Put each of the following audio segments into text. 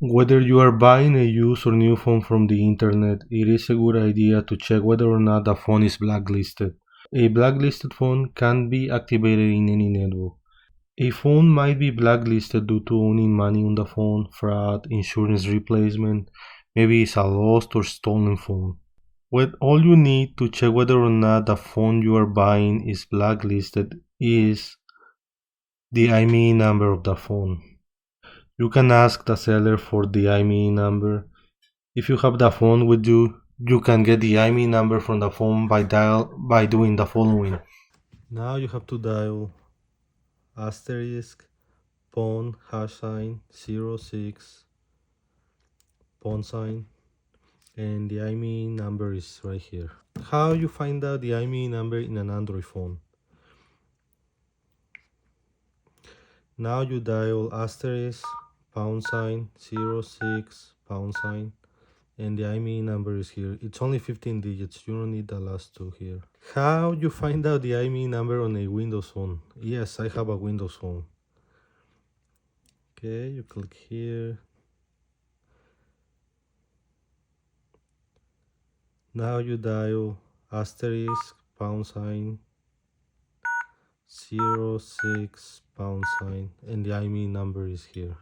Whether you are buying a used or new phone from the internet, it is a good idea to check whether or not the phone is blacklisted. A blacklisted phone can't be activated in any network. A phone might be blacklisted due to owning money on the phone, fraud, insurance replacement, maybe it's a lost or stolen phone. What all you need to check whether or not the phone you are buying is blacklisted is the IMEI number of the phone. You can ask the seller for the IMEI number. If you have the phone with you, you can get the IMEI number from the phone by doing the following. Now you have to dial asterisk pound # 06 pound sign, and the IMEI number is right here. How you find out the IMEI number in an Android phone? Now you dial asterisk pound sign 06 pound sign, and the IMEI number is here. It's only 15 digits. You don't need the last two here. How you find out the IMEI number on a Windows phone? Yes, I have a Windows phone. Okay, you click here. Now you dial asterisk pound sign 06 pound sign, and the IMEI number is here.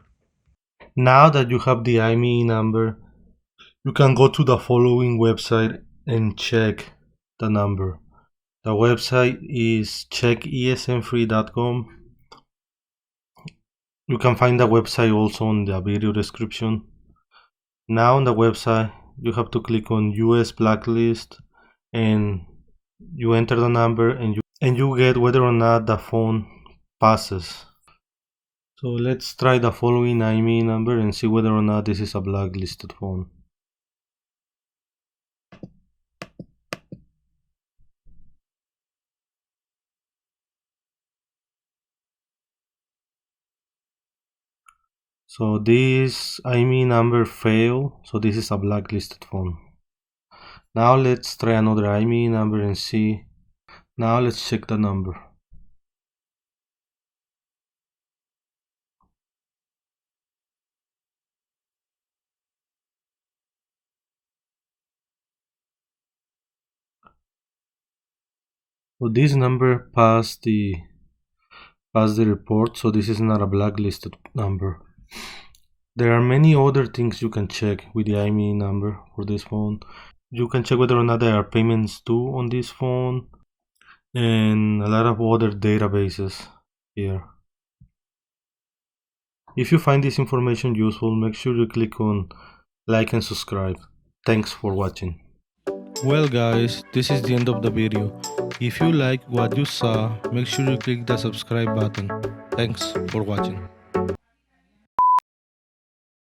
Now that you have the IMEI number, you can go to the following website and check the number. The website is checkesmfree.com. You can find the website also in the video description. Now on the website, you have to click on US Blacklist, and you enter the number, and you get whether or not the phone passes. So let's try the following IMEI number and see whether or not this is a blacklisted phone. So this IMEI number failed, so this is a blacklisted phone. Now let's try another IMEI number and see. Now let's check the number. So this number passed the report, so this is not a blacklisted number. There are many other things you can check with the IMEI number for this phone. You can check whether or not there are payments due on this phone, and a lot of other databases here. If you find this information useful, make sure you click on like and subscribe. Thanks for watching. Well guys, this is the end of the video. If you like what you saw, make sure you click the subscribe button. Thanks for watching.